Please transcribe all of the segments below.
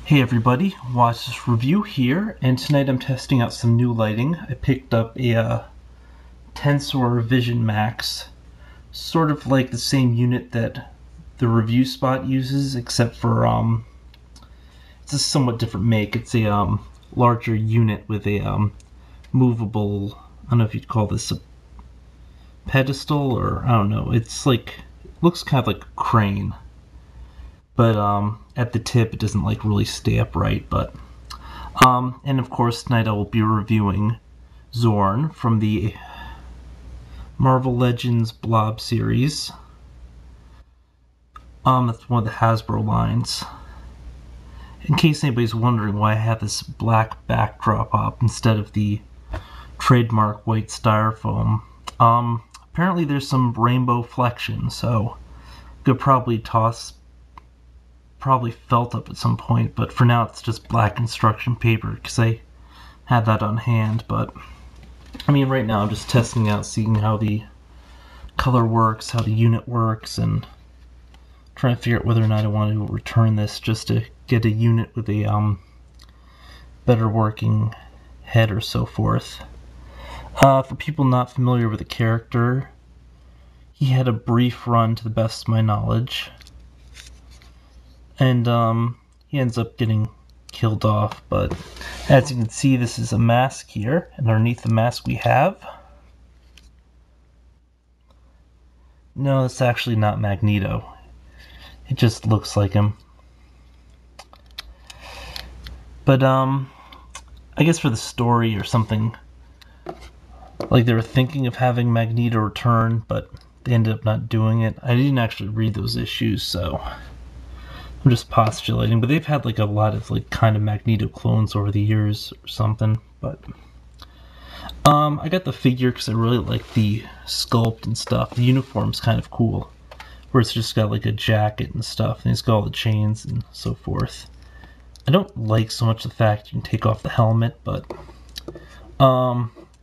Hey everybody, Watch This Review here, and tonight I'm testing out some new lighting. I picked up a Tensor Vision Max, sort of like the same unit that the review spot uses, except for it's a somewhat different make. It's a larger unit with a movable, I don't know if you'd call this a pedestal, or I don't know, it's like, looks kind of like a crane. But at the tip it doesn't like really stay upright. But and of course tonight I will be reviewing Xorn from the Marvel Legends Blob series. That's one of the Hasbro lines. In case anybody's wondering why I have this black backdrop up instead of the trademark white styrofoam, apparently there's some rainbow flexion, so could probably felt up at some point, but for now it's just black construction paper because I had that on hand. But I mean, right now I'm just testing out, seeing how the color works, how the unit works, and trying to figure out whether or not I want to return this just to get a unit with a better working head or so forth. For people not familiar with the character, he had a brief run to the best of my knowledge. And he ends up getting killed off, but as you can see, this is a mask here, and underneath the mask we have... No, it's actually not Magneto. It just looks like him. But, I guess for the story or something, like they were thinking of having Magneto return, but they ended up not doing it. I didn't actually read those issues, so I'm just postulating, but they've had like a lot of like kind of Magneto clones over the years or something. But I got the figure because I really like the sculpt and stuff. The uniform's kind of cool, where it's just got like a jacket and stuff, and it's got all the chains and so forth. I don't like so much the fact you can take off the helmet, but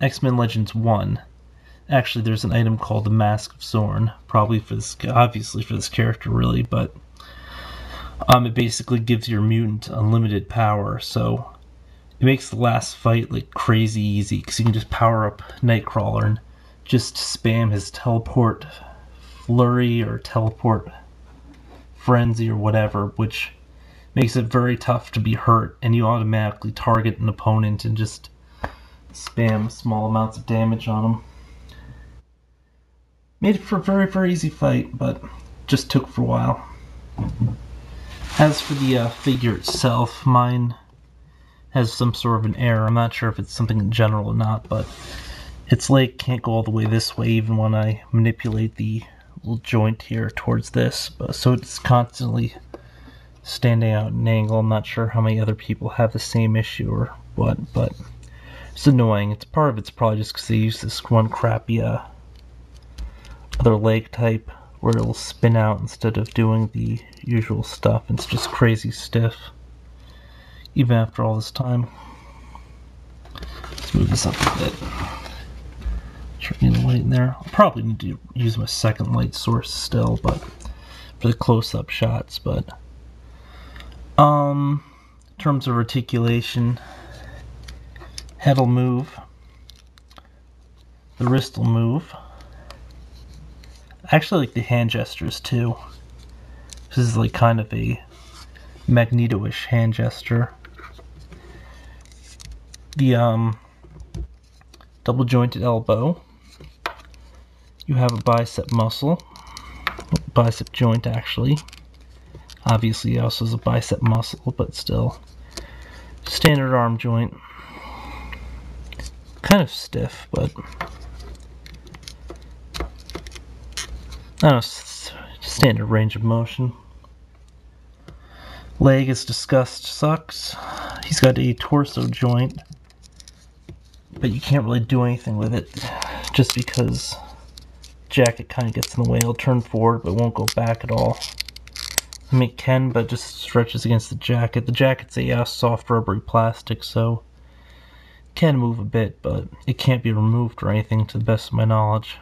X-Men Legends 1. Actually, there's an item called the Mask of Xorn, probably for this, obviously for this character, really, but it basically gives your mutant unlimited power, so it makes the last fight like crazy easy, because you can just power up Nightcrawler and just spam his teleport flurry or teleport frenzy or whatever, which makes it very tough to be hurt, and you automatically target an opponent and just spam small amounts of damage on them. Made it for a very, very easy fight, but just took for a while. As for the figure itself, mine has some sort of an error. I'm not sure if it's something in general or not, but its leg can't go all the way this way even when I manipulate the little joint here towards this. So it's constantly standing out at an angle. I'm not sure how many other people have the same issue or what, but it's annoying. Part of it's probably just because they use this one crappy other leg type where it'll spin out instead of doing the usual stuff. It's just crazy stiff, even after all this time. Let's move this up a bit. Try getting the light in there. I'll probably need to use my second light source still, but for the close-up shots. But in terms of articulation, head'll move, the wrist will move. I actually like the hand gestures too. This is like kind of a Magneto-ish hand gesture. The double jointed elbow. You have a bicep muscle, bicep joint actually. Obviously, it also has a bicep muscle, but still. Standard arm joint. Kind of stiff, but I don't know, standard range of motion. Leg, as discussed, sucks. He's got a torso joint, but you can't really do anything with it just because jacket kind of gets in the way. It'll turn forward but won't go back at all. I mean, it can, but it just stretches against the jacket. The jacket's a soft rubbery plastic, so it can move a bit, but it can't be removed or anything to the best of my knowledge.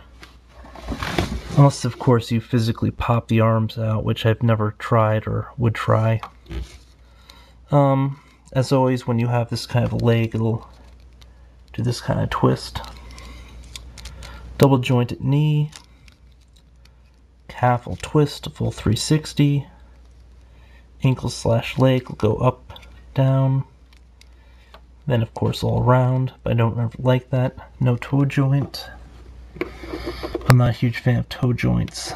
Unless, of course, you physically pop the arms out, which I've never tried or would try. As always, when you have this kind of a leg, it'll do this kind of twist. Double jointed knee. Calf will twist, a full 360. Ankle slash leg will go up, down. Then, of course, all around, but I don't ever like that. No toe joint. I'm not a huge fan of toe joints.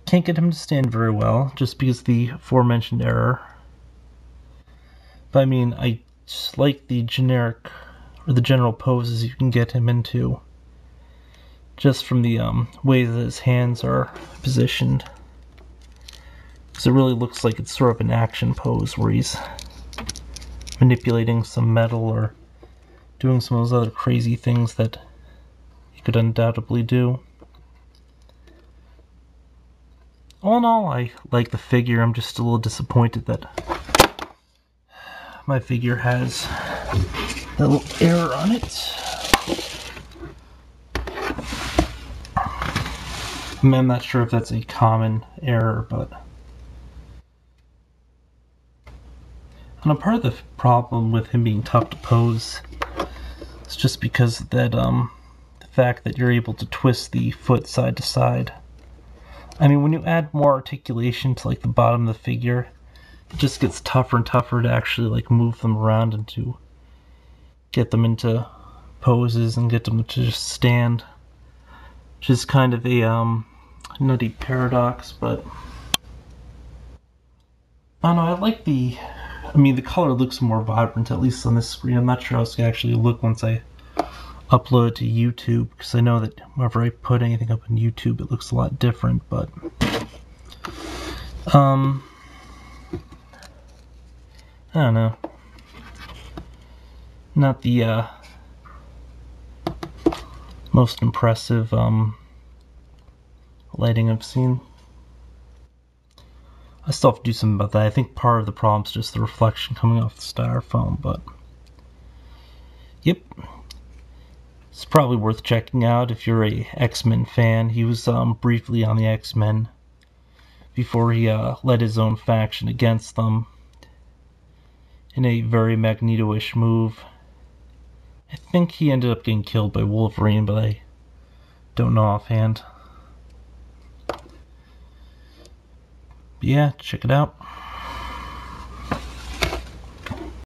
Can't get him to stand very well, just because of the aforementioned error. But I mean, I just like the generic, or the general poses you can get him into. Just from the way that his hands are positioned. Because it really looks like it's sort of an action pose where he's manipulating some metal or doing some of those other crazy things that he could undoubtedly do. All in all, I like the figure. I'm just a little disappointed that my figure has that little error on it. I mean, I'm not sure if that's a common error, but... And a part of the problem with him being tough to pose is just because that, the fact that you're able to twist the foot side to side. I mean, when you add more articulation to like the bottom of the figure, it just gets tougher and tougher to actually like move them around and to get them into poses and get them to just stand. Which is kind of a nutty paradox, but I don't know, I like the color looks more vibrant, at least on this screen. I'm not sure how it's going to actually look once I upload it to YouTube, because I know that whenever I put anything up on YouTube it looks a lot different, but I don't know. Not the most impressive lighting I've seen. I still have to do something about that. I think part of the problem is just the reflection coming off the styrofoam, but yep. It's probably worth checking out if you're a X-Men fan. He was briefly on the X-Men before he led his own faction against them in a very Magneto-ish move. I think he ended up getting killed by Wolverine, but I don't know offhand. But yeah, check it out.